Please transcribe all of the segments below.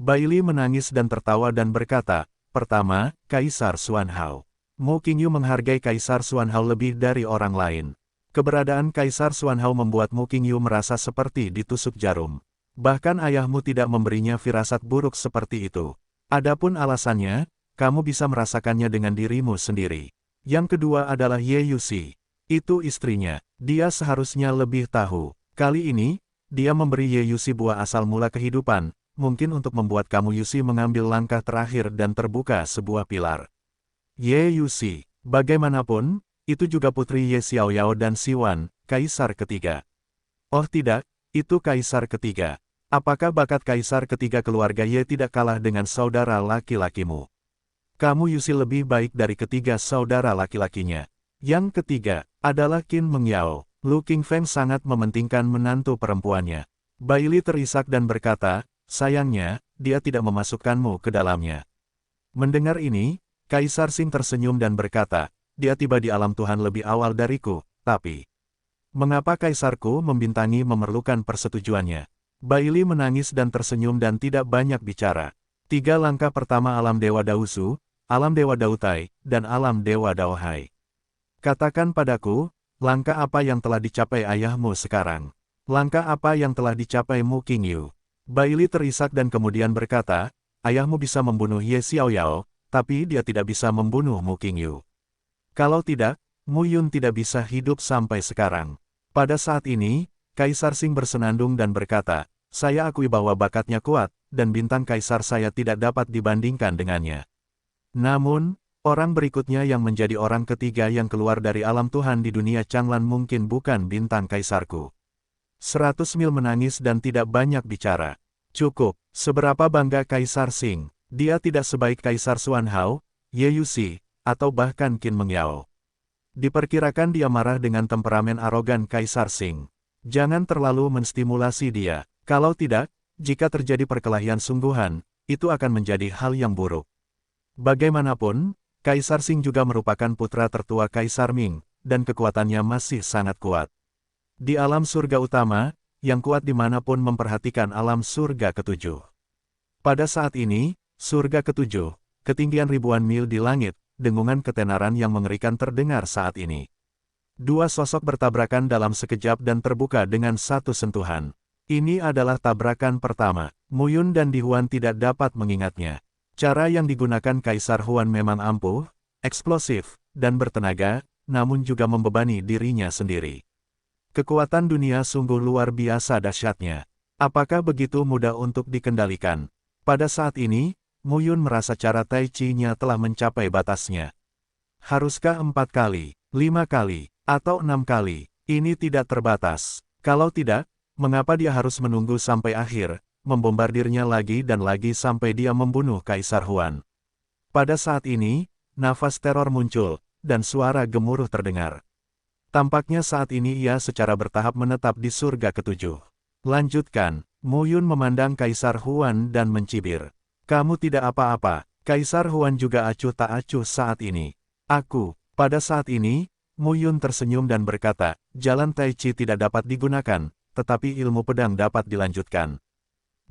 Bailey menangis dan tertawa dan berkata, pertama, Kaisar Xuanhao. Mu Qingyu menghargai Kaisar Xuanhao lebih dari orang lain. Keberadaan Kaisar Xuanhao membuat Mu Qingyu merasa seperti ditusuk jarum. Bahkan ayahmu tidak memberinya firasat buruk seperti itu. Adapun alasannya, kamu bisa merasakannya dengan dirimu sendiri. Yang kedua adalah Ye Yuxi. Itu istrinya. Dia seharusnya lebih tahu. Kali ini, dia memberi Ye Yuxi buah asal mula kehidupan, mungkin untuk membuat kamu Yuxi mengambil langkah terakhir dan terbuka sebuah pilar. Ye Yuxi, bagaimanapun, itu juga putri Ye Xiaoyao dan Siwan, Kaisar ketiga. Oh tidak, itu Kaisar ketiga. Apakah bakat Kaisar ketiga keluarga Ye tidak kalah dengan saudara laki-lakimu? Kamu Yuxi lebih baik dari ketiga saudara laki-lakinya. Yang ketiga, adalah Qin Mengyao. Lu Qingfeng sangat mementingkan menantu perempuannya. Bailey terisak dan berkata, sayangnya, dia tidak memasukkanmu ke dalamnya. Mendengar ini, Kaisar Xing tersenyum dan berkata, dia tiba di alam Tuhan lebih awal dariku, tapi mengapa Kaisarku membintangi memerlukan persetujuannya? Bailey menangis dan tersenyum dan tidak banyak bicara. 3 langkah pertama alam Dewa Dausu, alam Dewa Dautai, dan alam Dewa Daohai. Katakan padaku, langkah apa yang telah dicapai ayahmu sekarang? Langkah apa yang telah dicapai Mu Qingyu? Bailey terisak dan kemudian berkata, ayahmu bisa membunuh Ye Xiaoyao, tapi dia tidak bisa membunuh Mu Qingyu. Kalau tidak, Mu Yun tidak bisa hidup sampai sekarang. Pada saat ini, Kaisar Xing bersenandung dan berkata, saya akui bahwa bakatnya kuat, dan bintang Kaisar saya tidak dapat dibandingkan dengannya. Namun, orang berikutnya yang menjadi orang ketiga yang keluar dari alam Tuhan di dunia Changlan mungkin bukan bintang Kaisarku. 100 mil menangis dan tidak banyak bicara. Cukup, seberapa bangga Kaisar Xing, dia tidak sebaik Kaisar Xuanhao, Ye Yuxi, atau bahkan Qin Mengyao. Diperkirakan dia marah dengan temperamen arogan Kaisar Xing. Jangan terlalu menstimulasi dia. Kalau tidak, jika terjadi perkelahian sungguhan, itu akan menjadi hal yang buruk. Bagaimanapun, Kaisar Xing juga merupakan putra tertua Kaisar Ming, dan kekuatannya masih sangat kuat. Di alam surga utama, yang kuat dimanapun memperhatikan alam surga ketujuh. Pada saat ini, surga ketujuh, ketinggian ribuan mil di langit, dengungan ketenaran yang mengerikan terdengar saat ini. 2 sosok bertabrakan dalam sekejap dan terbuka dengan satu sentuhan. Ini adalah tabrakan pertama. Mu Yun dan Di Huan tidak dapat mengingatnya. Cara yang digunakan Kaisar Huan memang ampuh, eksplosif, dan bertenaga, namun juga membebani dirinya sendiri. Kekuatan dunia sungguh luar biasa dahsyatnya. Apakah begitu mudah untuk dikendalikan? Pada saat ini, Mu Yun merasa cara Tai Chi-nya telah mencapai batasnya. Haruskah 4 kali, 5 kali, atau 6 kali? Ini tidak terbatas. Kalau tidak, mengapa dia harus menunggu sampai akhir, membombardirnya lagi dan lagi sampai dia membunuh Kaisar Huan? Pada saat ini, nafas teror muncul, dan suara gemuruh terdengar. Tampaknya saat ini ia secara bertahap menetap di surga ketujuh. Lanjutkan, Mu Yun memandang Kaisar Huan dan mencibir. Kamu tidak apa-apa, Kaisar Huan juga acuh tak acuh saat ini. Pada saat ini, Mu Yun tersenyum dan berkata, jalan Tai Chi tidak dapat digunakan, tetapi ilmu pedang dapat dilanjutkan.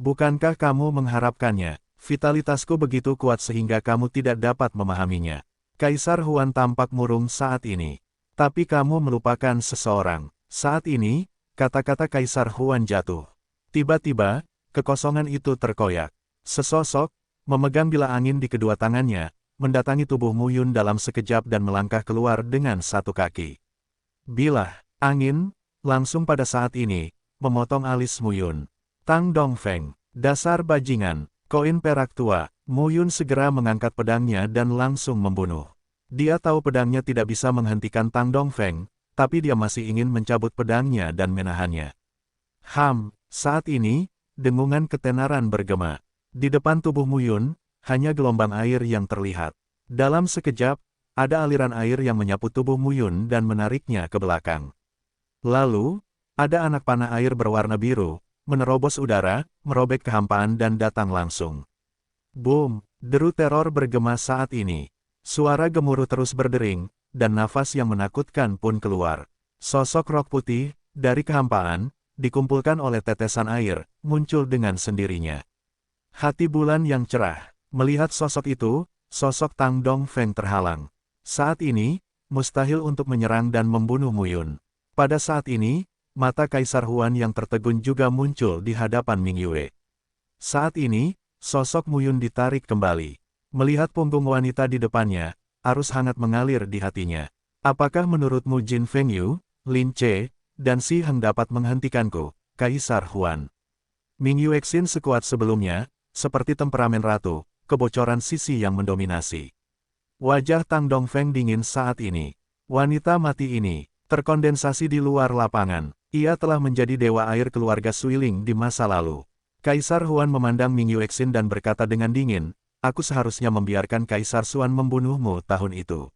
Bukankah kamu mengharapkannya? Vitalitasku begitu kuat sehingga kamu tidak dapat memahaminya. Kaisar Huan tampak murung saat ini. Tapi kamu melupakan seseorang. Saat ini, kata-kata Kaisar Huan jatuh. Tiba-tiba, kekosongan itu terkoyak. Sesosok, memegang bilah angin di kedua tangannya, mendatangi tubuh Mu Yun dalam sekejap dan melangkah keluar dengan satu kaki. Bilah angin, langsung pada saat ini, memotong alis Mu Yun. Tang Dongfeng, dasar bajingan, koin perak tua. Mu Yun segera mengangkat pedangnya dan langsung membunuh. Dia tahu pedangnya tidak bisa menghentikan Tang Dongfeng, tapi dia masih ingin mencabut pedangnya dan menahannya. Saat ini, dengungan ketenaran bergema. Di depan tubuh Mu Yun, hanya gelombang air yang terlihat. Dalam sekejap, ada aliran air yang menyapu tubuh Mu Yun dan menariknya ke belakang. Lalu, ada anak panah air berwarna biru, menerobos udara, merobek kehampaan dan datang langsung. Boom! Deru teror bergema saat ini. Suara gemuruh terus berdering, dan nafas yang menakutkan pun keluar. Sosok rok putih, dari kehampaan, dikumpulkan oleh tetesan air, muncul dengan sendirinya. Hati bulan yang cerah. Melihat sosok itu, sosok Tang Dongfeng terhalang. Saat ini, mustahil untuk menyerang dan membunuh Mu Yun. Pada saat ini, mata Kaisar Huan yang tertegun juga muncul di hadapan Ming Yue. Saat ini, sosok Mu Yun ditarik kembali. Melihat punggung wanita di depannya, arus hangat mengalir di hatinya. Apakah menurutmu Jin Fengyu, Lin Che, dan Si Heng dapat menghentikanku, Kaisar Huan? Ming Yuexin sekuat sebelumnya, seperti temperamen ratu, kebocoran sisi yang mendominasi. Wajah Tang Dongfeng dingin saat ini. Wanita mati ini, terkondensasi di luar lapangan. Ia telah menjadi dewa air keluarga Suiling di masa lalu. Kaisar Huan memandang Ming Yuexin dan berkata dengan dingin, aku seharusnya membiarkan Kaisar Xuan membunuhmu tahun itu.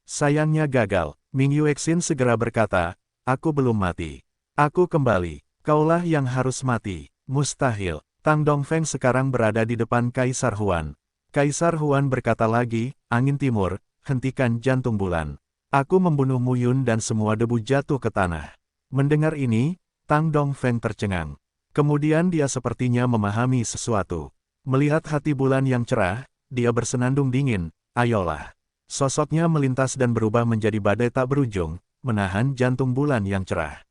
Sayangnya gagal. Ming Yuexin segera berkata, aku belum mati. Aku kembali. Kaulah yang harus mati. Mustahil. Tang Dongfeng sekarang berada di depan Kaisar Huan. Kaisar Huan berkata lagi, angin timur, hentikan jantung bulan. Aku membunuh Mu Yun dan semua debu jatuh ke tanah. Mendengar ini, Tang Dongfeng tercengang. Kemudian dia sepertinya memahami sesuatu. Melihat hati bulan yang cerah, dia bersenandung dingin, ayolah. Sosoknya melintas dan berubah menjadi badai tak berujung, menahan jantung bulan yang cerah.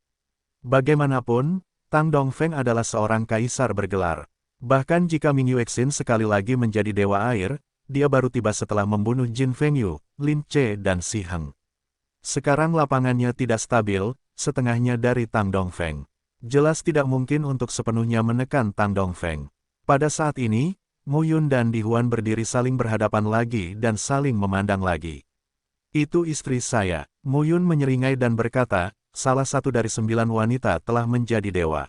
Bagaimanapun, Tang Dongfeng adalah seorang kaisar bergelar. Bahkan jika Ming Yuexin sekali lagi menjadi dewa air, dia baru tiba setelah membunuh Jin Fengyu, Lin Che dan Si Heng. Sekarang lapangannya tidak stabil, setengahnya dari Tang Dongfeng. Jelas tidak mungkin untuk sepenuhnya menekan Tang Dongfeng. Pada saat ini, Mu Yun dan Di Huan berdiri saling berhadapan lagi dan saling memandang lagi. Itu istri saya. Mu Yun menyeringai dan berkata, salah satu dari 9 wanita telah menjadi dewa.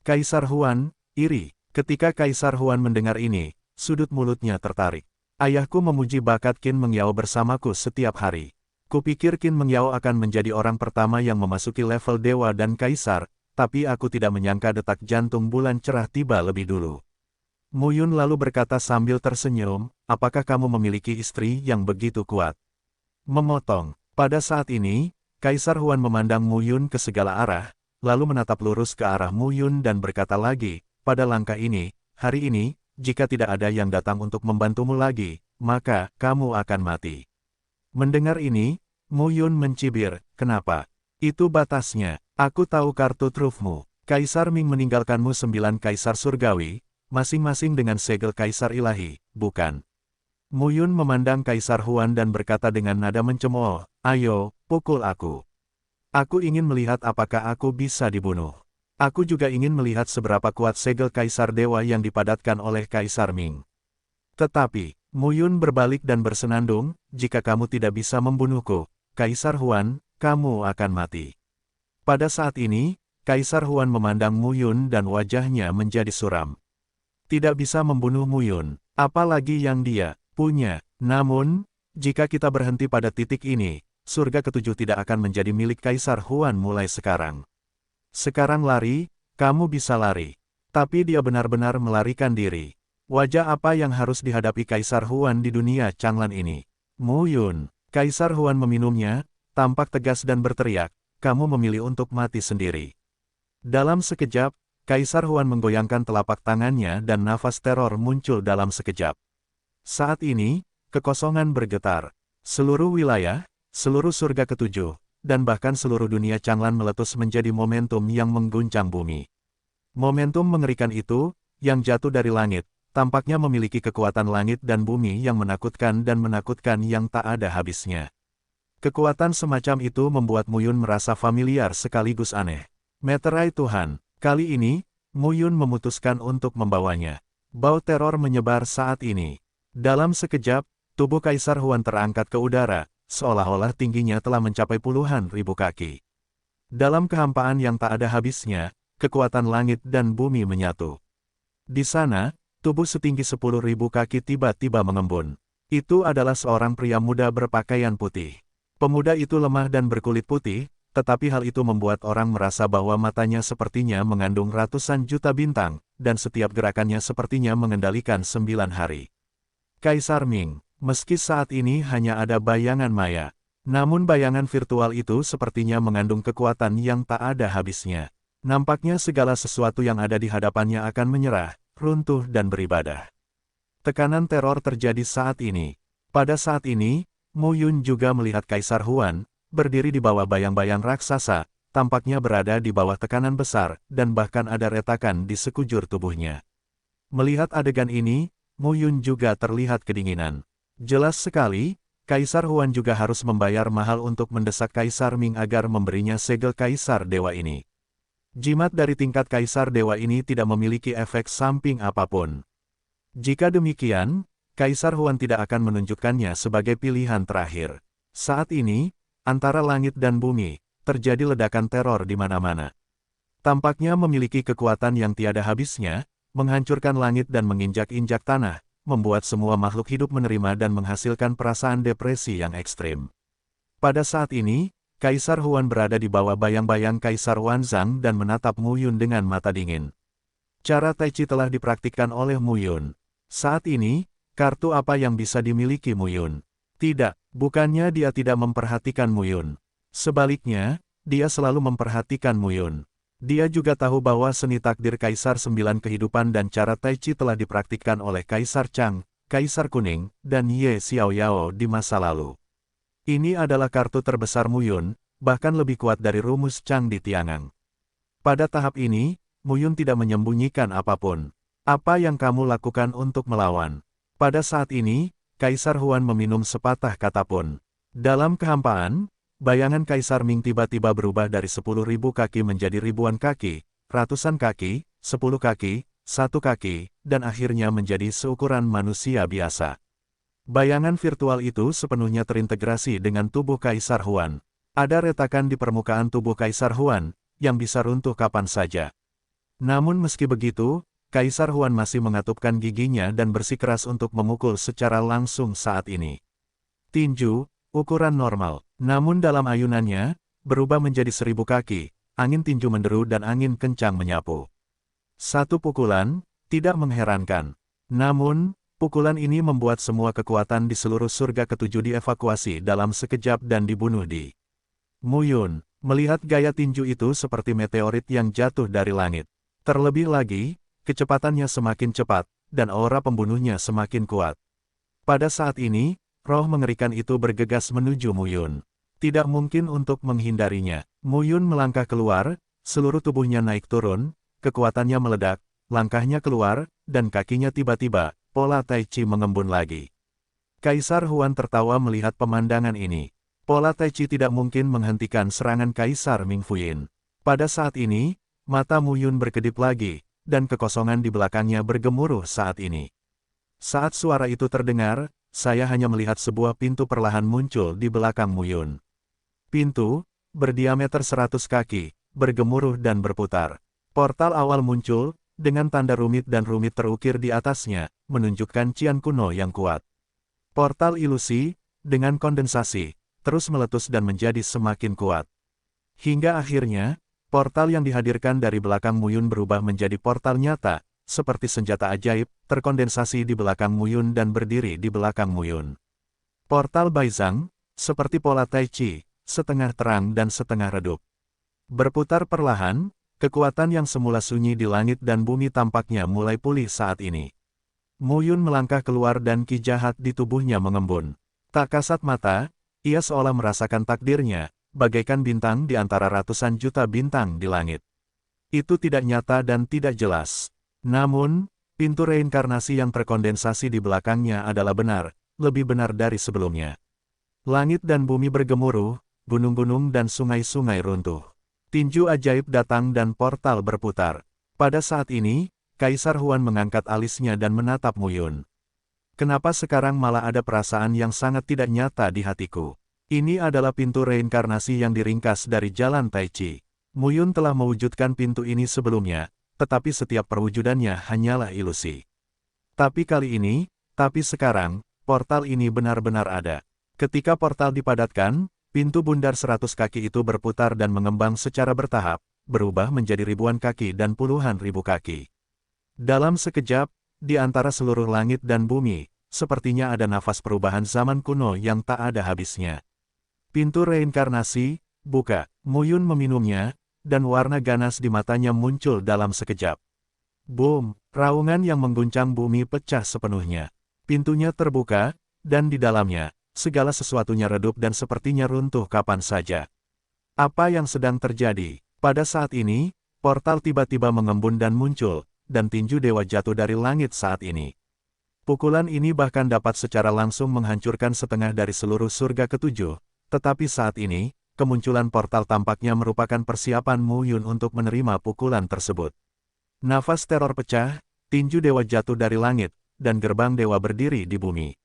Kaisar Huan, iri. Ketika Kaisar Huan mendengar ini, sudut mulutnya tertarik. Ayahku memuji bakat Qin Mengyao bersamaku setiap hari. Kupikir Qin Mengyao akan menjadi orang pertama yang memasuki level dewa dan kaisar, tapi aku tidak menyangka detak jantung bulan cerah tiba lebih dulu. Mu Yun lalu berkata sambil tersenyum, apakah kamu memiliki istri yang begitu kuat? Memotong. Pada saat ini, Kaisar Huan memandang Mu Yun ke segala arah, lalu menatap lurus ke arah Mu Yun dan berkata lagi, pada langkah ini, hari ini, jika tidak ada yang datang untuk membantumu lagi, maka kamu akan mati. Mendengar ini, Mu Yun mencibir, kenapa? Itu batasnya. Aku tahu kartu trufmu. Kaisar Ming meninggalkanmu 9 kaisar surgawi, masing-masing dengan segel kaisar ilahi, bukan? Mu Yun memandang Kaisar Huan dan berkata dengan nada mencemooh, ayo, pukul aku. Aku ingin melihat apakah aku bisa dibunuh. Aku juga ingin melihat seberapa kuat segel kaisar dewa yang dipadatkan oleh Kaisar Ming. Tetapi, Mu Yun berbalik dan bersenandung, jika kamu tidak bisa membunuhku, Kaisar Huan, kamu akan mati. Pada saat ini, Kaisar Huan memandang Mu Yun dan wajahnya menjadi suram. Tidak bisa membunuh Mu Yun, apalagi yang dia punya. Namun, jika kita berhenti pada titik ini, surga ketujuh tidak akan menjadi milik Kaisar Huan mulai sekarang. Sekarang lari, kamu bisa lari. Tapi dia benar-benar melarikan diri. Wajah apa yang harus dihadapi Kaisar Huan di dunia Changlan ini? Mu Yun. Kaisar Huan meminumnya, tampak tegas dan berteriak, kamu memilih untuk mati sendiri. Dalam sekejap, Kaisar Huan menggoyangkan telapak tangannya dan nafas teror muncul dalam sekejap. Saat ini, kekosongan bergetar. Seluruh wilayah, seluruh surga ketujuh, dan bahkan seluruh dunia Changlan meletus menjadi momentum yang mengguncang bumi. Momentum mengerikan itu, yang jatuh dari langit, tampaknya memiliki kekuatan langit dan bumi yang menakutkan yang tak ada habisnya. Kekuatan semacam itu membuat Mu Yun merasa familiar sekaligus aneh. Meterai Tuhan. Kali ini, Mu Yun memutuskan untuk membawanya. Bau teror menyebar saat ini. Dalam sekejap, tubuh Kaisar Huan terangkat ke udara, seolah-olah tingginya telah mencapai puluhan ribu kaki. Dalam kehampaan yang tak ada habisnya, kekuatan langit dan bumi menyatu. Di sana, tubuh setinggi 10.000 kaki tiba-tiba mengembun. Itu adalah seorang pria muda berpakaian putih. Pemuda itu lemah dan berkulit putih, tetapi hal itu membuat orang merasa bahwa matanya sepertinya mengandung ratusan juta bintang, dan setiap gerakannya sepertinya mengendalikan 9 hari. Kaisar Ming, meski saat ini hanya ada bayangan maya, namun bayangan virtual itu sepertinya mengandung kekuatan yang tak ada habisnya. Nampaknya segala sesuatu yang ada di hadapannya akan menyerah, runtuh dan beribadah. Tekanan teror terjadi saat ini. Pada saat ini, Mu Yun juga melihat Kaisar Huan, berdiri di bawah bayang-bayang raksasa, tampaknya berada di bawah tekanan besar, dan bahkan ada retakan di sekujur tubuhnya. Melihat adegan ini, Mu Yun juga terlihat kedinginan. Jelas sekali, Kaisar Huan juga harus membayar mahal untuk mendesak Kaisar Ming agar memberinya segel Kaisar Dewa ini. Jimat dari tingkat Kaisar Dewa ini tidak memiliki efek samping apapun. Jika demikian, Kaisar Huan tidak akan menunjukkannya sebagai pilihan terakhir. Saat ini, antara langit dan bumi, terjadi ledakan teror di mana-mana. Tampaknya memiliki kekuatan yang tiada habisnya, menghancurkan langit dan menginjak-injak tanah, membuat semua makhluk hidup menerima dan menghasilkan perasaan depresi yang ekstrim. Pada saat ini, Kaisar Huan berada di bawah bayang-bayang Kaisar Wanzang dan menatap Mu Yun dengan mata dingin. Cara Tai Chi telah dipraktikkan oleh Mu Yun. Saat ini, kartu apa yang bisa dimiliki Mu Yun? Tidak, bukannya dia tidak memperhatikan Mu Yun. Sebaliknya, dia selalu memperhatikan Mu Yun. Dia juga tahu bahwa seni takdir Kaisar 9 kehidupan dan cara Tai Chi telah dipraktikkan oleh Kaisar Chang, Kaisar Kuning, dan Ye Xiaoyao di masa lalu. Ini adalah kartu terbesar Mu Yun, bahkan lebih kuat dari rumus Chang di Tiangang. Pada tahap ini, Mu Yun tidak menyembunyikan apapun. Apa yang kamu lakukan untuk melawan? Pada saat ini, Kaisar Huan meminum sepatah kata pun. Dalam kehampaan, bayangan Kaisar Ming tiba-tiba berubah dari 10.000 kaki menjadi ribuan kaki, ratusan kaki, 10 kaki, 1 kaki, dan akhirnya menjadi seukuran manusia biasa. Bayangan virtual itu sepenuhnya terintegrasi dengan tubuh Kaisar Huan. Ada retakan di permukaan tubuh Kaisar Huan, yang bisa runtuh kapan saja. Namun meski begitu, Kaisar Huan masih mengatupkan giginya dan bersikeras untuk memukul secara langsung saat ini. Tinju, ukuran normal, namun dalam ayunannya, berubah menjadi 1000 kaki, angin tinju menderu dan angin kencang menyapu. Satu pukulan, tidak mengherankan. Namun, pukulan ini membuat semua kekuatan di seluruh surga ketujuh dievakuasi dalam sekejap dan dibunuh di. Mu Yun, melihat gaya tinju itu seperti meteorit yang jatuh dari langit. Terlebih lagi, kecepatannya semakin cepat, dan aura pembunuhnya semakin kuat. Pada saat ini, roh mengerikan itu bergegas menuju Mu Yun. Tidak mungkin untuk menghindarinya. Mu Yun melangkah keluar, seluruh tubuhnya naik turun, kekuatannya meledak, langkahnya keluar, dan kakinya tiba-tiba, pola Tai Chi mengembun lagi. Kaisar Huan tertawa melihat pemandangan ini. Pola Tai Chi tidak mungkin menghentikan serangan Kaisar Ming Fuyin. Pada saat ini, mata Mu Yun berkedip lagi, dan kekosongan di belakangnya bergemuruh saat ini. Saat suara itu terdengar, saya hanya melihat sebuah pintu perlahan muncul di belakang Mu Yun. Pintu, berdiameter 100 kaki, bergemuruh dan berputar. Portal awal muncul, dengan tanda rumit dan rumit terukir di atasnya, menunjukkan cian kuno yang kuat. Portal ilusi, dengan kondensasi, terus meletus dan menjadi semakin kuat. Hingga akhirnya, portal yang dihadirkan dari belakang Mu Yun berubah menjadi portal nyata, seperti senjata ajaib, terkondensasi di belakang Mu Yun dan berdiri di belakang Mu Yun. Portal Baizang, seperti pola Tai Chi, setengah terang dan setengah redup. Berputar perlahan, kekuatan yang semula sunyi di langit dan bumi tampaknya mulai pulih saat ini. Mu Yun melangkah keluar dan ki jahat di tubuhnya mengembun. Tak kasat mata, ia seolah merasakan takdirnya, bagaikan bintang di antara ratusan juta bintang di langit. Itu tidak nyata dan tidak jelas. Namun, pintu reinkarnasi yang terkondensasi di belakangnya adalah benar, lebih benar dari sebelumnya. Langit dan bumi bergemuruh, gunung-gunung dan sungai-sungai runtuh. Tinju ajaib datang dan portal berputar. Pada saat ini, Kaisar Huan mengangkat alisnya dan menatap Mu Yun. Kenapa sekarang malah ada perasaan yang sangat tidak nyata di hatiku? Ini adalah pintu reinkarnasi yang diringkas dari jalan Tai Chi. Mu Yun telah mewujudkan pintu ini sebelumnya, tetapi setiap perwujudannya hanyalah ilusi. Tapi sekarang, portal ini benar-benar ada. Ketika portal dipadatkan, pintu bundar 100 kaki itu berputar dan mengembang secara bertahap, berubah menjadi ribuan kaki dan puluhan ribu kaki. Dalam sekejap, di antara seluruh langit dan bumi, sepertinya ada nafas perubahan zaman kuno yang tak ada habisnya. Pintu reinkarnasi, buka. Mu Yun meminumnya, dan warna ganas di matanya muncul dalam sekejap. Boom! Raungan yang mengguncang bumi pecah sepenuhnya. Pintunya terbuka, dan di dalamnya, segala sesuatunya redup dan sepertinya runtuh kapan saja. Apa yang sedang terjadi? Pada saat ini, portal tiba-tiba mengembun dan muncul, dan tinju dewa jatuh dari langit saat ini. Pukulan ini bahkan dapat secara langsung menghancurkan setengah dari seluruh surga ketujuh, tetapi saat ini, kemunculan portal tampaknya merupakan persiapan Mu Yun untuk menerima pukulan tersebut. Nafas teror pecah, tinju dewa jatuh dari langit, dan gerbang dewa berdiri di bumi.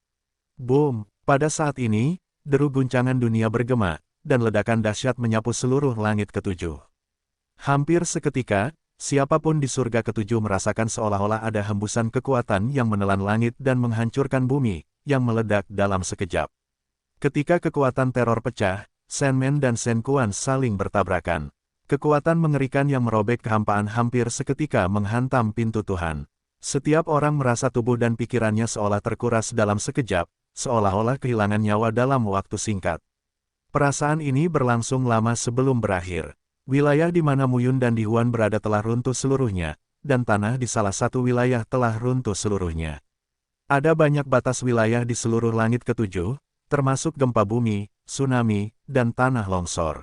Boom! Pada saat ini, deru guncangan dunia bergema, dan ledakan dahsyat menyapu seluruh langit ketujuh. Hampir seketika, siapapun di surga ketujuh merasakan seolah-olah ada hembusan kekuatan yang menelan langit dan menghancurkan bumi, yang meledak dalam sekejap. Ketika kekuatan teror pecah, Sandman dan Shen Quan saling bertabrakan. Kekuatan mengerikan yang merobek kehampaan hampir seketika menghantam pintu Tuhan. Setiap orang merasa tubuh dan pikirannya seolah terkuras dalam sekejap, seolah-olah kehilangan nyawa dalam waktu singkat. Perasaan ini berlangsung lama sebelum berakhir. Wilayah di mana Mu Yun dan Di Huan berada telah runtuh seluruhnya, dan tanah di salah satu wilayah telah runtuh seluruhnya. Ada banyak batas wilayah di seluruh langit ketujuh, termasuk gempa bumi, tsunami, dan tanah longsor.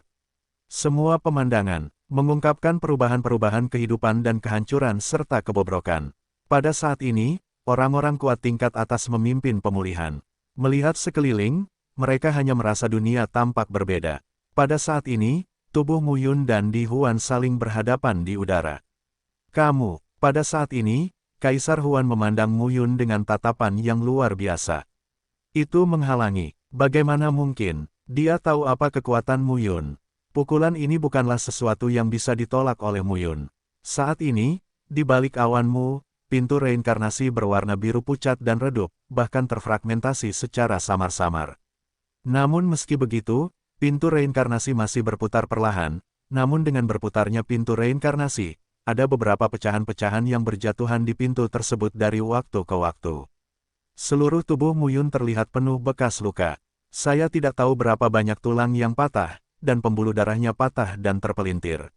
Semua pemandangan mengungkapkan perubahan-perubahan kehidupan dan kehancuran serta kebobrokan. Pada saat ini, orang-orang kuat tingkat atas memimpin pemulihan. Melihat sekeliling, mereka hanya merasa dunia tampak berbeda. Pada saat ini, tubuh Mu Yun dan Di Huan saling berhadapan di udara. Kamu, pada saat ini, Kaisar Huan memandang Mu Yun dengan tatapan yang luar biasa. Itu menghalangi. Bagaimana mungkin? Dia tahu apa kekuatan Mu Yun. Pukulan ini bukanlah sesuatu yang bisa ditolak oleh Mu Yun. Saat ini, di balik awanmu, pintu reinkarnasi berwarna biru pucat dan redup, bahkan terfragmentasi secara samar-samar. Namun meski begitu, pintu reinkarnasi masih berputar perlahan, namun dengan berputarnya pintu reinkarnasi, ada beberapa pecahan-pecahan yang berjatuhan di pintu tersebut dari waktu ke waktu. Seluruh tubuh Mu Yun terlihat penuh bekas luka. Saya tidak tahu berapa banyak tulang yang patah, dan pembuluh darahnya patah dan terpelintir.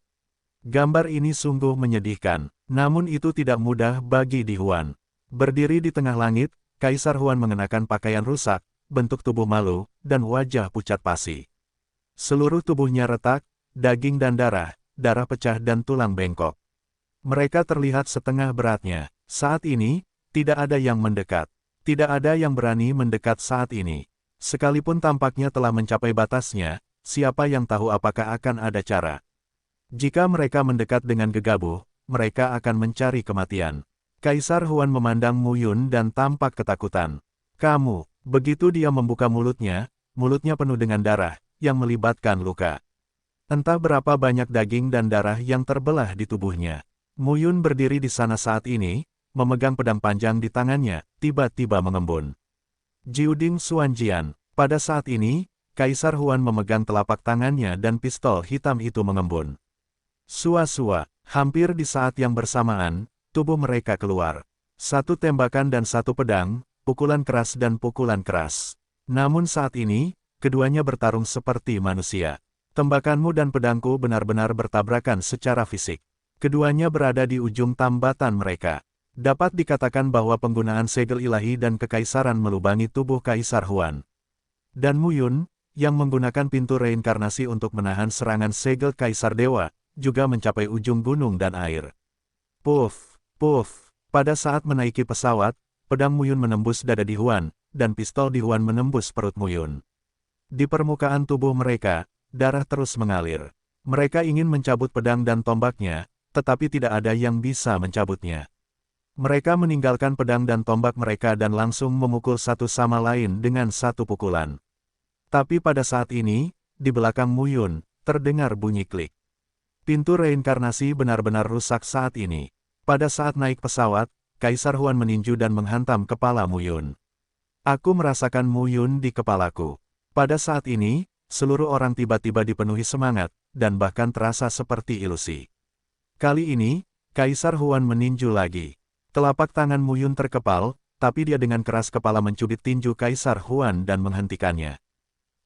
Gambar ini sungguh menyedihkan, namun itu tidak mudah bagi Di Huan. Berdiri di tengah langit, Kaisar Huan mengenakan pakaian rusak, bentuk tubuh malu, dan wajah pucat pasi. Seluruh tubuhnya retak, daging dan darah pecah dan tulang bengkok. Mereka terlihat setengah beratnya. Saat ini, tidak ada yang mendekat. Tidak ada yang berani mendekat saat ini. Sekalipun tampaknya telah mencapai batasnya, siapa yang tahu apakah akan ada cara. Jika mereka mendekat dengan gegabah, mereka akan mencari kematian. Kaisar Huan memandang Mu Yun dan tampak ketakutan. Kamu, begitu dia membuka mulutnya penuh dengan darah, yang melibatkan luka. Entah berapa banyak daging dan darah yang terbelah di tubuhnya. Mu Yun berdiri di sana saat ini, memegang pedang panjang di tangannya, tiba-tiba mengembun. Jiuding Xuanjian, pada saat ini, Kaisar Huan memegang telapak tangannya dan pistol hitam itu mengembun. Sua-sua, hampir di saat yang bersamaan, tubuh mereka keluar. Satu tembakan dan satu pedang, pukulan keras dan pukulan keras. Namun saat ini, keduanya bertarung seperti manusia. Tembakanmu dan pedangku benar-benar bertabrakan secara fisik. Keduanya berada di ujung tambatan mereka. Dapat dikatakan bahwa penggunaan segel ilahi dan kekaisaran melubangi tubuh Kaisar Huan. Dan Mu Yun, yang menggunakan pintu reinkarnasi untuk menahan serangan segel Kaisar Dewa, juga mencapai ujung gunung dan air. Puff, puff, pada saat menaiki pesawat, pedang Mu Yun menembus dada Di Huan, dan pistol Di Huan menembus perut Mu Yun. Di permukaan tubuh mereka, darah terus mengalir. Mereka ingin mencabut pedang dan tombaknya, tetapi tidak ada yang bisa mencabutnya. Mereka meninggalkan pedang dan tombak mereka dan langsung memukul satu sama lain dengan satu pukulan. Tapi pada saat ini, di belakang Mu Yun, terdengar bunyi klik. Pintu reinkarnasi benar-benar rusak saat ini. Pada saat naik pesawat, Kaisar Huan meninju dan menghantam kepala Mu Yun. Aku merasakan Mu Yun di kepalaku. Pada saat ini, seluruh orang tiba-tiba dipenuhi semangat, dan bahkan terasa seperti ilusi. Kali ini, Kaisar Huan meninju lagi. Telapak tangan Mu Yun terkepal, tapi dia dengan keras kepala mencubit tinju Kaisar Huan dan menghentikannya.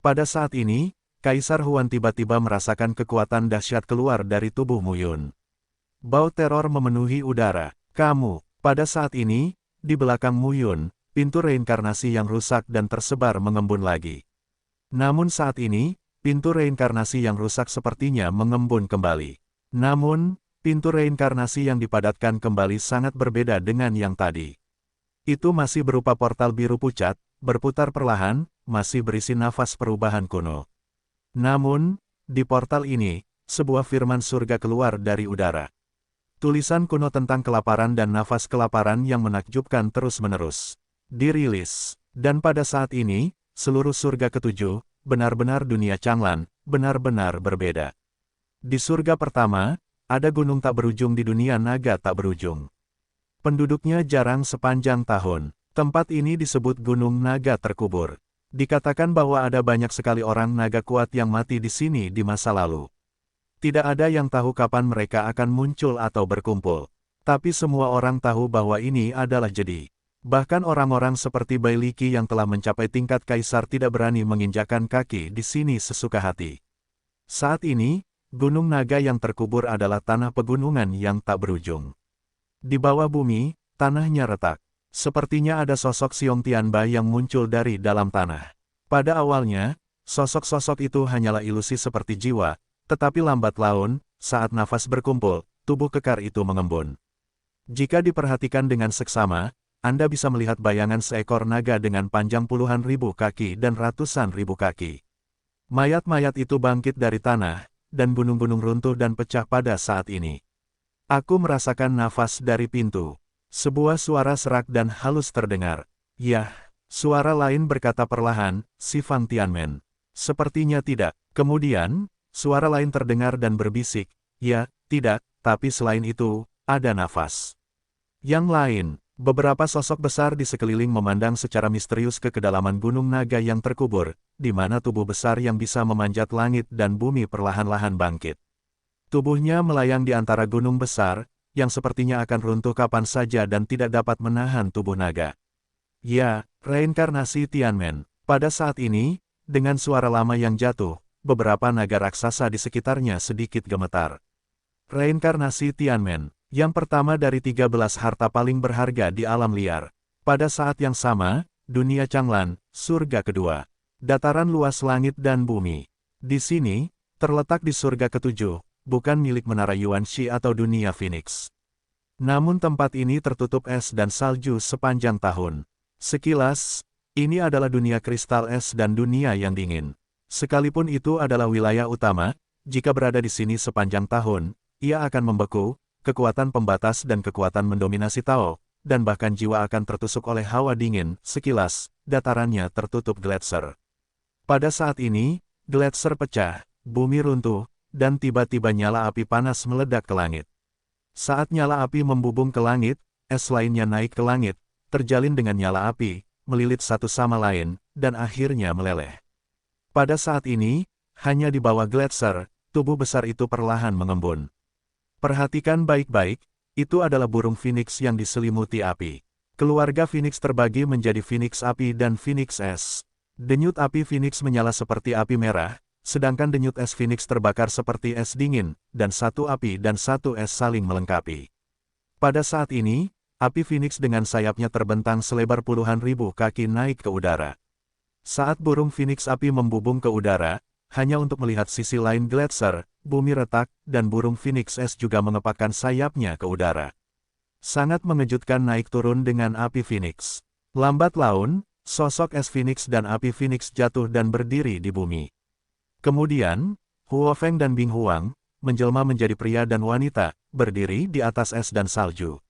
Pada saat ini, Kaisar Huan tiba-tiba merasakan kekuatan dahsyat keluar dari tubuh Mu Yun. Bau teror memenuhi udara. Kamu, pada saat ini, di belakang Muyun, pintu reinkarnasi yang rusak dan tersebar mengembun lagi. Namun saat ini, pintu reinkarnasi yang rusak sepertinya mengembun kembali. Namun, pintu reinkarnasi yang dipadatkan kembali sangat berbeda dengan yang tadi. Itu masih berupa portal biru pucat, berputar perlahan, masih berisi nafas perubahan kuno. Namun, di portal ini, sebuah firman surga keluar dari udara. Tulisan kuno tentang kelaparan dan nafas kelaparan yang menakjubkan terus-menerus. Dirilis. Dan pada saat ini, seluruh surga ketujuh, benar-benar dunia Changlan, benar-benar berbeda. Di surga pertama, ada gunung tak berujung di dunia naga tak berujung. Penduduknya jarang sepanjang tahun. Tempat ini disebut Gunung Naga Terkubur. Dikatakan bahwa ada banyak sekali orang naga kuat yang mati di sini di masa lalu. Tidak ada yang tahu kapan mereka akan muncul atau berkumpul. Tapi semua orang tahu bahwa ini adalah jedi. Bahkan orang-orang seperti Bai Liki yang telah mencapai tingkat kaisar tidak berani menginjakkan kaki di sini sesuka hati. Saat ini, Gunung Naga yang terkubur adalah tanah pegunungan yang tak berujung. Di bawah bumi, tanahnya retak. Sepertinya ada sosok Xiong Tianba yang muncul dari dalam tanah. Pada awalnya, sosok-sosok itu hanyalah ilusi seperti jiwa, tetapi lambat laun, saat nafas berkumpul, tubuh kekar itu mengembun. Jika diperhatikan dengan seksama, Anda bisa melihat bayangan seekor naga dengan panjang puluhan ribu kaki dan ratusan ribu kaki. Mayat-mayat itu bangkit dari tanah, dan gunung-gunung runtuh dan pecah pada saat ini. Aku merasakan nafas dari pintu. Sebuah suara serak dan halus terdengar. Yah, suara lain berkata perlahan, si Fang Tianmen. Sepertinya tidak. Kemudian, suara lain terdengar dan berbisik, ya, tidak, tapi selain itu, ada nafas. Yang lain, beberapa sosok besar di sekeliling memandang secara misterius ke kedalaman Gunung Naga yang terkubur, di mana tubuh besar yang bisa memanjat langit dan bumi perlahan-lahan bangkit. Tubuhnya melayang di antara gunung besar, yang sepertinya akan runtuh kapan saja dan tidak dapat menahan tubuh naga. Ya, reinkarnasi Tianmen. Pada saat ini, dengan suara lama yang jatuh, beberapa naga raksasa di sekitarnya sedikit gemetar. Reinkarnasi Tianmen, yang pertama dari 13 harta paling berharga di alam liar. Pada saat yang sama, dunia Changlan, surga kedua. Dataran luas langit dan bumi. Di sini, terletak di surga ketujuh, bukan milik menara Yuanxi atau dunia Phoenix. Namun tempat ini tertutup es dan salju sepanjang tahun. Sekilas, ini adalah dunia kristal es dan dunia yang dingin. Sekalipun itu adalah wilayah utama, jika berada di sini sepanjang tahun, ia akan membeku, kekuatan pembatas dan kekuatan mendominasi Tao, dan bahkan jiwa akan tertusuk oleh hawa dingin. Sekilas, datarannya tertutup gletser. Pada saat ini, gletser pecah, bumi runtuh, dan tiba-tiba nyala api panas meledak ke langit. Saat nyala api membubung ke langit, es lainnya naik ke langit, terjalin dengan nyala api, melilit satu sama lain, dan akhirnya meleleh. Pada saat ini, hanya di bawah gletser, tubuh besar itu perlahan mengembun. Perhatikan baik-baik, itu adalah burung Phoenix yang diselimuti api. Keluarga Phoenix terbagi menjadi Phoenix api dan Phoenix es. Denyut api Phoenix menyala seperti api merah, sedangkan denyut es Phoenix terbakar seperti es dingin, dan satu api dan satu es saling melengkapi. Pada saat ini, api Phoenix dengan sayapnya terbentang selebar puluhan ribu kaki naik ke udara. Saat burung Phoenix api membubung ke udara, hanya untuk melihat sisi lain gletser, bumi retak, dan burung Phoenix es juga mengepakkan sayapnya ke udara. Sangat mengejutkan naik turun dengan api Phoenix. Lambat laun, sosok es Phoenix dan api Phoenix jatuh dan berdiri di bumi. Kemudian, Huo Feng dan Bing Huang, menjelma menjadi pria dan wanita, berdiri di atas es dan salju.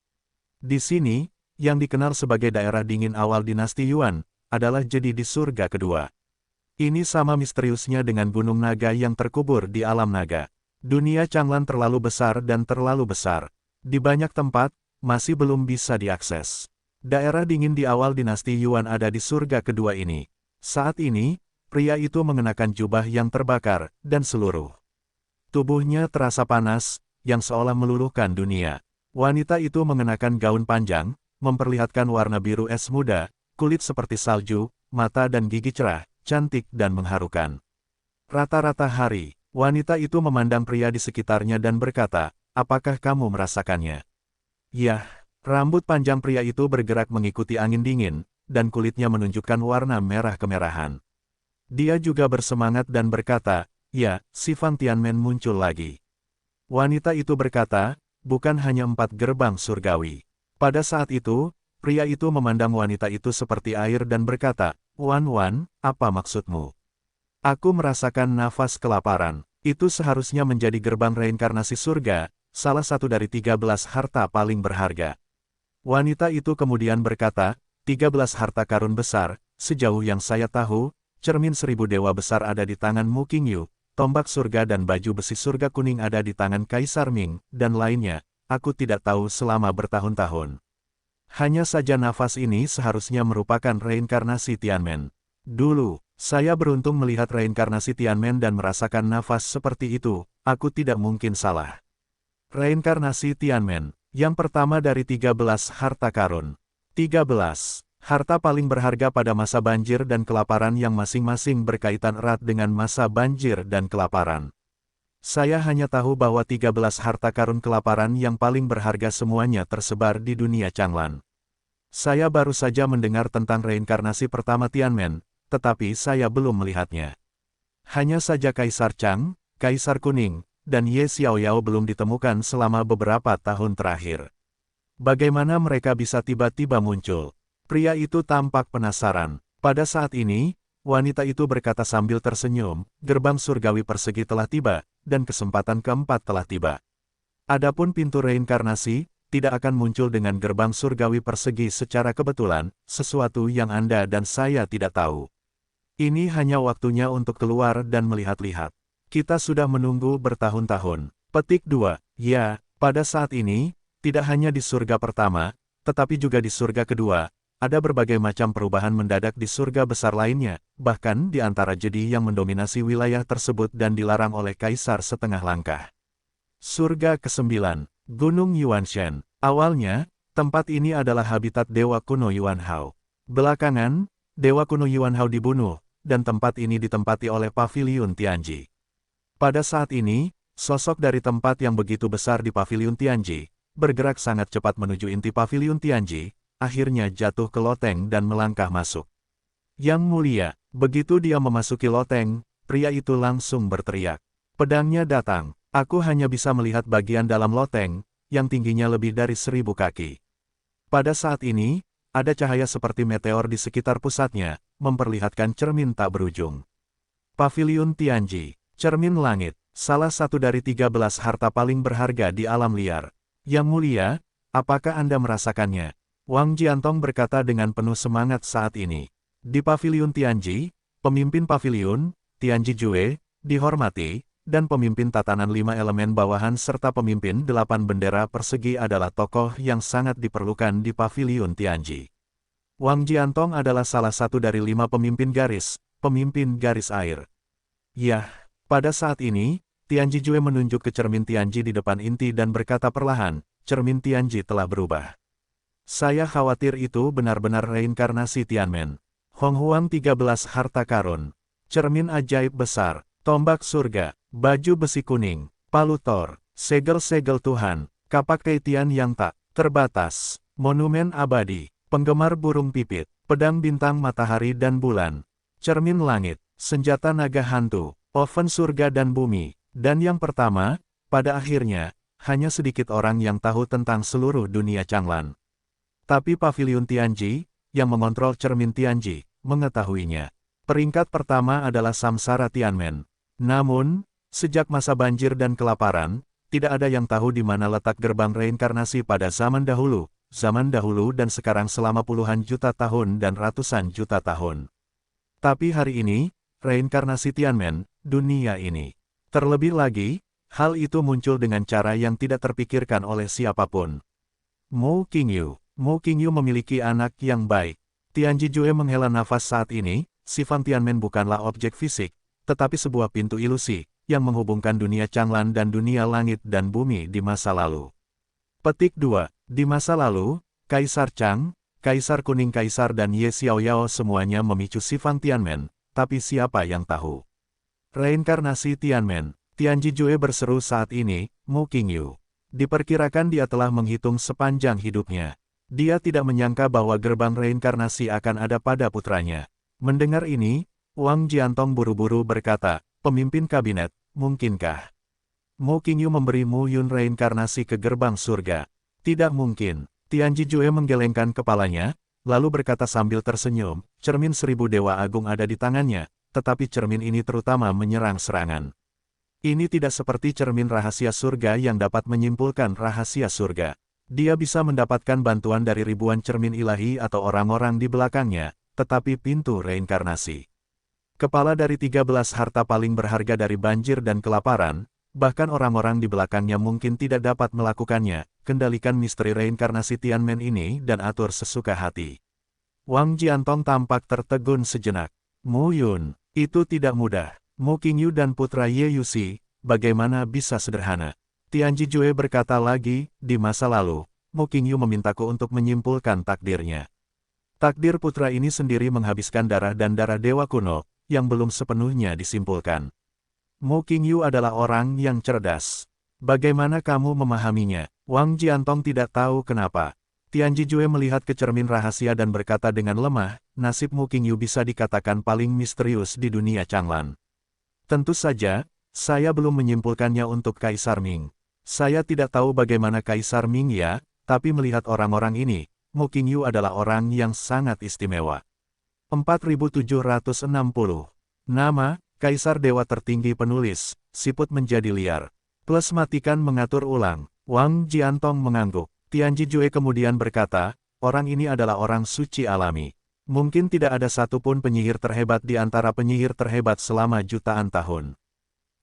Di sini, yang dikenal sebagai daerah dingin awal dinasti Yuan, adalah jadi di surga kedua. Ini sama misteriusnya dengan Gunung Naga yang terkubur di alam naga. Dunia Changlan terlalu besar dan terlalu besar. Di banyak tempat, masih belum bisa diakses. Daerah dingin di awal dinasti Yuan ada di surga kedua ini. Saat ini, pria itu mengenakan jubah yang terbakar, dan seluruh tubuhnya terasa panas, yang seolah meluluhkan dunia. Wanita itu mengenakan gaun panjang, memperlihatkan warna biru es muda, kulit seperti salju, mata dan gigi cerah, cantik dan mengharukan. Rata-rata hari, wanita itu memandang pria di sekitarnya dan berkata, apakah kamu merasakannya? Yah, Rambut panjang pria itu bergerak mengikuti angin dingin, dan kulitnya menunjukkan warna merah kemerahan. Dia juga bersemangat dan berkata, "Ya, si Fan Tianmen muncul lagi." Wanita itu berkata, "Bukan hanya 4 gerbang surgawi." Pada saat itu, pria itu memandang wanita itu seperti air dan berkata, "Wan Wan, apa maksudmu? Aku merasakan nafas kelaparan. Itu seharusnya menjadi gerbang reinkarnasi surga, salah satu dari 13 harta paling berharga." Wanita itu kemudian berkata, 13 harta karun besar, sejauh yang saya tahu, cermin 1000 dewa besar ada di tangan Mu Qingyu, tombak surga dan baju besi surga kuning ada di tangan Kaisar Ming, dan lainnya, aku tidak tahu selama bertahun-tahun. Hanya saja nafas ini seharusnya merupakan reinkarnasi Tianmen. Dulu, saya beruntung melihat reinkarnasi Tianmen dan merasakan nafas seperti itu, aku tidak mungkin salah. Reinkarnasi Tianmen. Yang pertama dari 13 harta karun. 13. Harta paling berharga pada masa banjir dan kelaparan yang masing-masing berkaitan erat dengan masa banjir dan kelaparan. Saya hanya tahu bahwa 13 harta karun kelaparan yang paling berharga semuanya tersebar di dunia Changlan. Saya baru saja mendengar tentang reinkarnasi pertama Tianmen, tetapi saya belum melihatnya. Hanya saja Kaisar Chang, Kaisar Kuning, dan Ye Xiaoyao belum ditemukan selama beberapa tahun terakhir. Bagaimana mereka bisa tiba-tiba muncul? Pria itu tampak penasaran. Pada saat ini, wanita itu berkata sambil tersenyum, gerbang surgawi persegi telah tiba, dan kesempatan keempat telah tiba. Adapun pintu reinkarnasi, tidak akan muncul dengan gerbang surgawi persegi secara kebetulan, sesuatu yang Anda dan saya tidak tahu. Ini hanya waktunya untuk keluar dan melihat-lihat. Kita sudah menunggu bertahun-tahun. Petik 2. Ya, pada saat ini, tidak hanya di surga pertama, tetapi juga di surga kedua, ada berbagai macam perubahan mendadak di surga besar lainnya, bahkan di antara jedi yang mendominasi wilayah tersebut dan dilarang oleh Kaisar setengah langkah. Surga ke-9, Gunung Yuanshan. Awalnya, tempat ini adalah habitat Dewa Kuno Yuan Hao. Belakangan, Dewa Kuno Yuan Hao dibunuh, dan tempat ini ditempati oleh Paviliun Tianji. Pada saat ini, sosok dari tempat yang begitu besar di Paviliun Tianji, bergerak sangat cepat menuju inti Paviliun Tianji, akhirnya jatuh ke loteng dan melangkah masuk. Yang mulia, begitu dia memasuki loteng, pria itu langsung berteriak. Pedangnya datang, aku hanya bisa melihat bagian dalam loteng, yang tingginya lebih dari 1000 kaki. Pada saat ini, ada cahaya seperti meteor di sekitar pusatnya, memperlihatkan cermin tak berujung. Paviliun Tianji. Cermin langit, salah satu dari 13 harta paling berharga di alam liar. Yang mulia, apakah Anda merasakannya? Wang Jiantong berkata dengan penuh semangat saat ini. Di Paviliun Tianji, pemimpin Paviliun, Tianji Jue, dihormati, dan pemimpin tatanan 5 elemen bawahan serta pemimpin 8 bendera persegi adalah tokoh yang sangat diperlukan di Paviliun Tianji. Wang Jiantong adalah salah satu dari 5 pemimpin garis air. Yah. Pada saat ini, Tianji Jue menunjuk ke cermin Tianji di depan inti dan berkata perlahan, cermin Tianji telah berubah. Saya khawatir itu benar-benar reinkarnasi Tianmen. Hong Huang 13 harta karun. Cermin ajaib besar, tombak surga, baju besi kuning, palu Thor, segel-segel Tuhan, kapak Keitian yang tak terbatas, monumen abadi, penggemar burung pipit, pedang bintang matahari dan bulan, cermin langit, senjata naga hantu, oven surga dan bumi, dan yang pertama, pada akhirnya, hanya sedikit orang yang tahu tentang seluruh dunia Changlan. Tapi Paviliun Tianji, yang mengontrol cermin Tianji, mengetahuinya. Peringkat pertama adalah Samsara Tianmen. Namun, sejak masa banjir dan kelaparan, tidak ada yang tahu di mana letak gerbang reinkarnasi pada zaman dahulu dan sekarang selama puluhan juta tahun dan ratusan juta tahun. Tapi hari ini, reinkarnasi Tianmen, dunia ini. Terlebih lagi, hal itu muncul dengan cara yang tidak terpikirkan oleh siapapun. Mu Qingyu memiliki anak yang baik. Tianji Jue menghela nafas saat ini, Fan Tianmen bukanlah objek fisik, tetapi sebuah pintu ilusi, yang menghubungkan dunia Changlan dan dunia langit dan bumi di masa lalu. Petik 2. Di masa lalu, Kaisar Chang, Kaisar Kuning Kaisar dan Ye Xiaoyao semuanya memicu Fan Tianmen, tapi siapa yang tahu? Reinkarnasi Tianmen, Tianji Jue berseru saat ini, Mu Qingyu. Diperkirakan dia telah menghitung sepanjang hidupnya. Dia tidak menyangka bahwa gerbang reinkarnasi akan ada pada putranya. Mendengar ini, Wang Jiantong buru-buru berkata, "Pemimpin kabinet, mungkinkah Mo Qingyu memberi Mu Yun reinkarnasi ke gerbang surga?" "Tidak mungkin." Tian Jijue menggelengkan kepalanya, lalu berkata sambil tersenyum, "Cermin 1000 Dewa Agung ada di tangannya, tetapi cermin ini terutama menyerang serangan. Ini tidak seperti cermin rahasia surga yang dapat menyimpulkan rahasia surga. Dia bisa mendapatkan bantuan dari ribuan cermin ilahi atau orang-orang di belakangnya, tetapi pintu reinkarnasi. Kepala dari 13 harta paling berharga dari banjir dan kelaparan, bahkan orang-orang di belakangnya mungkin tidak dapat melakukannya. Kendalikan misteri reinkarnasi Tianmen ini dan atur sesuka hati." Wang Jiantong tampak tertegun sejenak. "Mu Yun, itu tidak mudah. Mo Qingyu dan putra Ye Yuxi, bagaimana bisa sederhana?" Tian Jijue berkata lagi, "Di masa lalu, Mo Qingyu memintaku untuk menyimpulkan takdirnya. Takdir putra ini sendiri menghabiskan darah dan darah dewa kuno, yang belum sepenuhnya disimpulkan. Mo Qingyu adalah orang yang cerdas. Bagaimana kamu memahaminya?" Wang Jiantong tidak tahu kenapa. Tian Jijue melihat ke cermin rahasia dan berkata dengan lemah, "Nasib Mo Qingyu bisa dikatakan paling misterius di dunia Changlan. Tentu saja, saya belum menyimpulkannya untuk Kaisar Ming. Saya tidak tahu bagaimana Kaisar Ming ya, tapi melihat orang-orang ini, Mo Qingyu adalah orang yang sangat istimewa." 4760. Nama, Kaisar Dewa Tertinggi Penulis, siput menjadi liar. Plus matikan mengatur ulang. Wang Jiantong mengangguk. Tian Jijue kemudian berkata, "Orang ini adalah orang suci alami. Mungkin tidak ada satupun penyihir terhebat di antara penyihir terhebat selama jutaan tahun.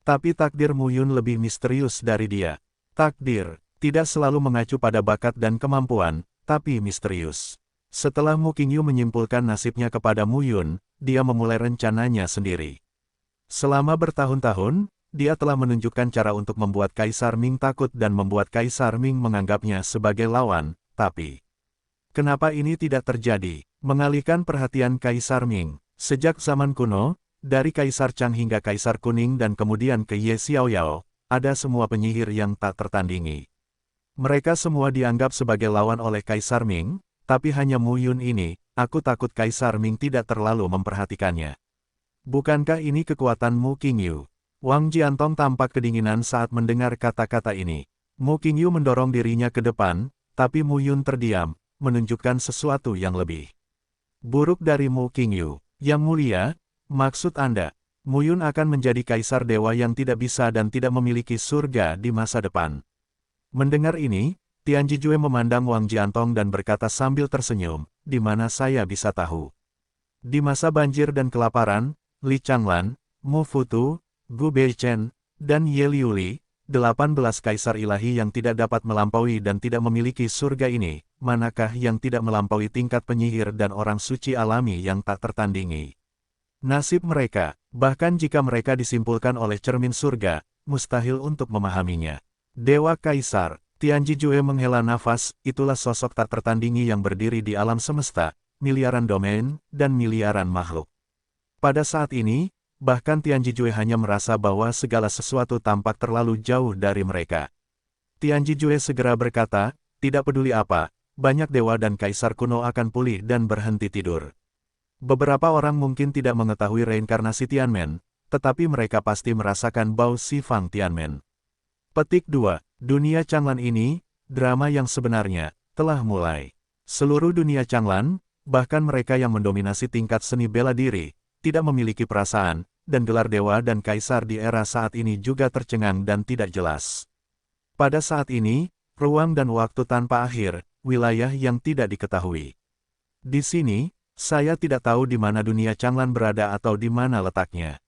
Tapi takdir Mu Yun lebih misterius dari dia. Takdir tidak selalu mengacu pada bakat dan kemampuan, tapi misterius." Setelah Mo Qingyu menyimpulkan nasibnya kepada Mu Yun, dia memulai rencananya sendiri. Selama bertahun-tahun, dia telah menunjukkan cara untuk membuat Kaisar Ming takut dan membuat Kaisar Ming menganggapnya sebagai lawan, tapi kenapa ini tidak terjadi? Mengalihkan perhatian Kaisar Ming. Sejak zaman kuno, dari Kaisar Chang hingga Kaisar Kuning dan kemudian ke Ye Xiaoyao, ada semua penyihir yang tak tertandingi. Mereka semua dianggap sebagai lawan oleh Kaisar Ming, tapi hanya Mu Yun ini, aku takut Kaisar Ming tidak terlalu memperhatikannya. Bukankah ini kekuatan Mo Qingyu? Wang Jiantong tampak kedinginan saat mendengar kata-kata ini. Mo Qingyu mendorong dirinya ke depan, tapi Mu Yun terdiam, menunjukkan sesuatu yang lebih buruk dari Mo Qingyu. "Yang mulia, maksud Anda, Mu Yun akan menjadi kaisar dewa yang tidak bisa dan tidak memiliki surga di masa depan." Mendengar ini, Tian Jijue memandang Wang Jiantong dan berkata sambil tersenyum, "Di mana saya bisa tahu?" Di masa banjir dan kelaparan, Li Changlan, Mu Futu, Gu Beichen, dan Ye Liuli, 18 kaisar ilahi yang tidak dapat melampaui dan tidak memiliki surga ini, manakah yang tidak melampaui tingkat penyihir dan orang suci alami yang tak tertandingi? Nasib mereka, bahkan jika mereka disimpulkan oleh cermin surga, mustahil untuk memahaminya. Dewa Kaisar, Tian Jijue menghela nafas, itulah sosok tak tertandingi yang berdiri di alam semesta, miliaran domain, dan miliaran makhluk. Pada saat ini, bahkan Tian Jijue hanya merasa bahwa segala sesuatu tampak terlalu jauh dari mereka. Tian Jijue segera berkata, "Tidak peduli apa, banyak dewa dan kaisar kuno akan pulih dan berhenti tidur. Beberapa orang mungkin tidak mengetahui reinkarnasi Tianmen, tetapi mereka pasti merasakan bau sifang Tianmen." Petik 2. Dunia Changlan ini, drama yang sebenarnya, telah mulai. Seluruh dunia Changlan, bahkan mereka yang mendominasi tingkat seni bela diri, tidak memiliki perasaan, dan gelar dewa dan kaisar di era saat ini juga tercengang dan tidak jelas. Pada saat ini, ruang dan waktu tanpa akhir, wilayah yang tidak diketahui. Di sini, saya tidak tahu di mana dunia Changlan berada atau di mana letaknya.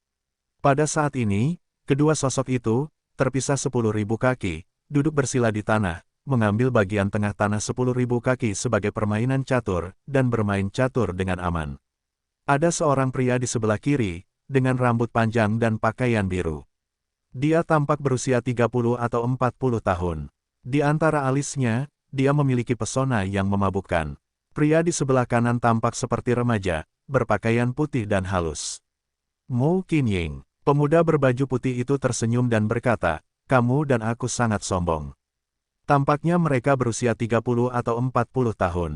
Pada saat ini, kedua sosok itu, terpisah 10.000 kaki, duduk bersila di tanah, mengambil bagian tengah tanah 10.000 kaki sebagai permainan catur, dan bermain catur dengan aman. Ada seorang pria di sebelah kiri, dengan rambut panjang dan pakaian biru. Dia tampak berusia 30 atau 40 tahun. Di antara alisnya, dia memiliki pesona yang memabukkan. Pria di sebelah kanan tampak seperti remaja, berpakaian putih dan halus. Mo Qinying, pemuda berbaju putih itu tersenyum dan berkata, "Kamu dan aku sangat sombong. Tampaknya mereka berusia 30 atau 40 tahun.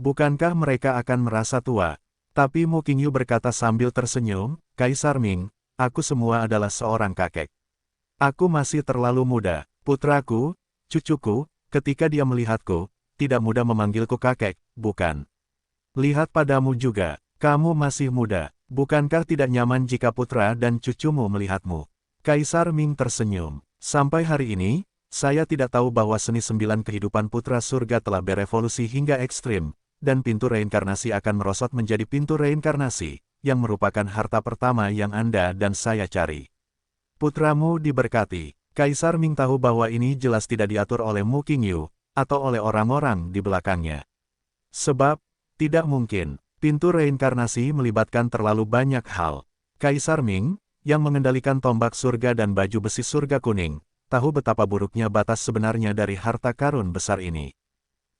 Bukankah mereka akan merasa tua? Tapi Mu Qingyu berkata sambil tersenyum, Kaisar Ming, aku semua adalah seorang kakek. Aku masih terlalu muda. Putraku, cucuku, ketika dia melihatku, tidak mudah memanggilku kakek, bukan? Lihat padamu juga, kamu masih muda. Bukankah tidak nyaman jika putra dan cucumu melihatmu? Kaisar Ming tersenyum. Sampai hari ini, saya tidak tahu bahwa seni 9 kehidupan putra surga telah berevolusi hingga ekstrim, dan pintu reinkarnasi akan merosot menjadi pintu reinkarnasi, yang merupakan harta pertama yang Anda dan saya cari. Putramu diberkati. Kaisar Ming tahu bahwa ini jelas tidak diatur oleh Mu Qingyu, atau oleh orang-orang di belakangnya. Sebab, tidak mungkin, pintu reinkarnasi melibatkan terlalu banyak hal. Kaisar Ming, yang mengendalikan tombak surga dan baju besi surga kuning, tahu betapa buruknya batas sebenarnya dari harta karun besar ini.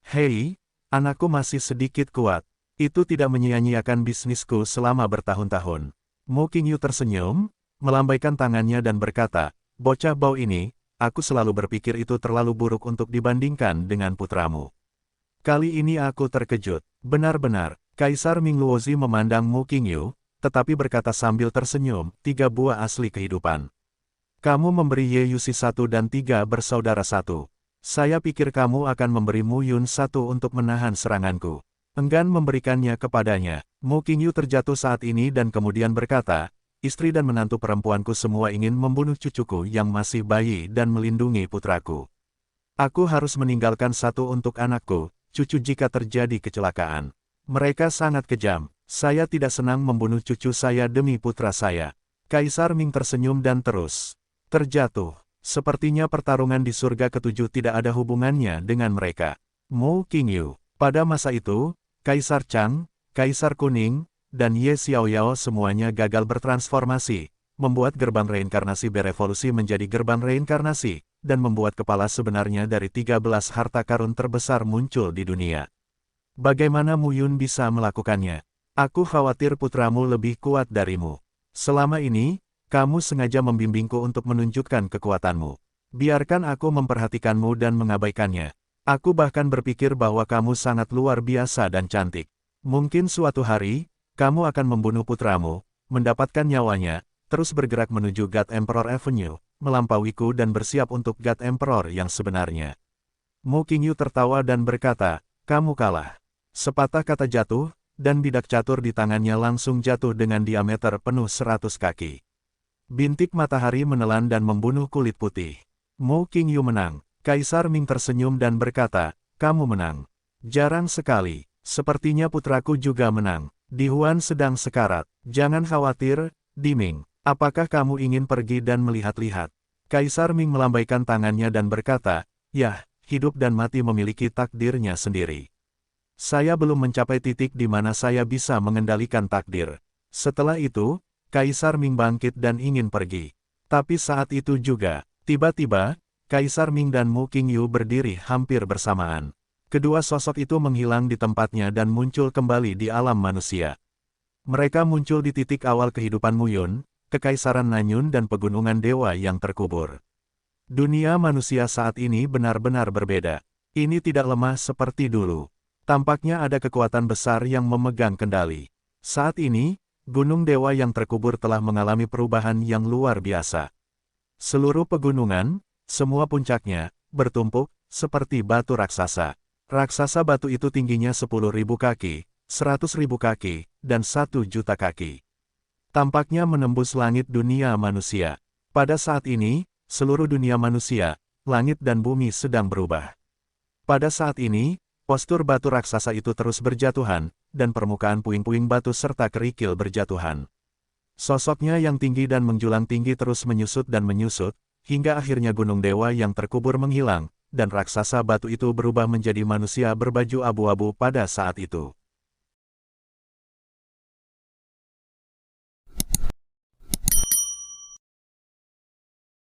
Hei, anakku masih sedikit kuat. Itu tidak menyia-nyiakan bisnisku selama bertahun-tahun. Mu Qingyu tersenyum, melambaikan tangannya dan berkata, bocah bau ini, aku selalu berpikir itu terlalu buruk untuk dibandingkan dengan putramu. Kali ini aku terkejut. Benar-benar, Kaisar Ming Luozi memandang Mu Qingyu, tetapi berkata sambil tersenyum, 3 buah asli kehidupan. Kamu memberi Ye Yuxi 1 dan 3 bersaudara 1. Saya pikir kamu akan memberi Mu Yun 1 untuk menahan seranganku. Enggan memberikannya kepadanya. Mu Qingyu terjatuh saat ini dan kemudian berkata, istri dan menantu perempuanku semua ingin membunuh cucuku yang masih bayi dan melindungi putraku. Aku harus meninggalkan 1 untuk anakku, cucu jika terjadi kecelakaan. Mereka sangat kejam. Saya tidak senang membunuh cucu saya demi putra saya. Kaisar Ming tersenyum dan terus terjatuh. Sepertinya pertarungan di surga ketujuh tidak ada hubungannya dengan mereka. Mu Qingyu. Pada masa itu, Kaisar Chang, Kaisar Kuning, dan Ye Xiaoyao semuanya gagal bertransformasi, membuat gerbang reinkarnasi berevolusi menjadi gerbang reinkarnasi, dan membuat kepala sebenarnya dari 13 harta karun terbesar muncul di dunia. Bagaimana Mu Yun bisa melakukannya? Aku khawatir putramu lebih kuat darimu. Selama ini, kamu sengaja membimbingku untuk menunjukkan kekuatanmu. Biarkan aku memperhatikanmu dan mengabaikannya. Aku bahkan berpikir bahwa kamu sangat luar biasa dan cantik. Mungkin suatu hari, kamu akan membunuh putramu, mendapatkan nyawanya, terus bergerak menuju God Emperor Avenue, melampauiku dan bersiap untuk God Emperor yang sebenarnya. Mu Qingyu tertawa dan berkata, kamu kalah. Sepatah kata jatuh, dan bidak catur di tangannya langsung jatuh dengan diameter penuh 100 kaki. Bintik matahari menelan dan membunuh kulit putih. Mu Qingyu menang. Kaisar Ming tersenyum dan berkata, kamu menang. Jarang sekali. Sepertinya putraku juga menang. Di Huan sedang sekarat. Jangan khawatir, Di Ming. Apakah kamu ingin pergi dan melihat-lihat? Kaisar Ming melambaikan tangannya dan berkata, yah, hidup dan mati memiliki takdirnya sendiri. Saya belum mencapai titik di mana saya bisa mengendalikan takdir. Setelah itu, Kaisar Ming bangkit dan ingin pergi. Tapi saat itu juga, tiba-tiba, Kaisar Ming dan Mu Qingyu berdiri hampir bersamaan. Kedua sosok itu menghilang di tempatnya dan muncul kembali di alam manusia. Mereka muncul di titik awal kehidupan Mu Yun, Kekaisaran Nanyun dan pegunungan dewa yang terkubur. Dunia manusia saat ini benar-benar berbeda. Ini tidak lemah seperti dulu. Tampaknya ada kekuatan besar yang memegang kendali. Saat ini, Gunung Dewa yang terkubur telah mengalami perubahan yang luar biasa. Seluruh pegunungan, semua puncaknya, bertumpuk, seperti batu raksasa. Raksasa batu itu tingginya 10.000 kaki, 100.000 kaki, dan 1 juta kaki. Tampaknya menembus langit dunia manusia. Pada saat ini, seluruh dunia manusia, langit dan bumi sedang berubah. Pada saat ini, postur batu raksasa itu terus berjatuhan, dan permukaan puing-puing batu serta kerikil berjatuhan. Sosoknya yang tinggi dan menjulang tinggi terus menyusut dan menyusut, hingga akhirnya Gunung Dewa yang terkubur menghilang, dan raksasa batu itu berubah menjadi manusia berbaju abu-abu pada saat itu.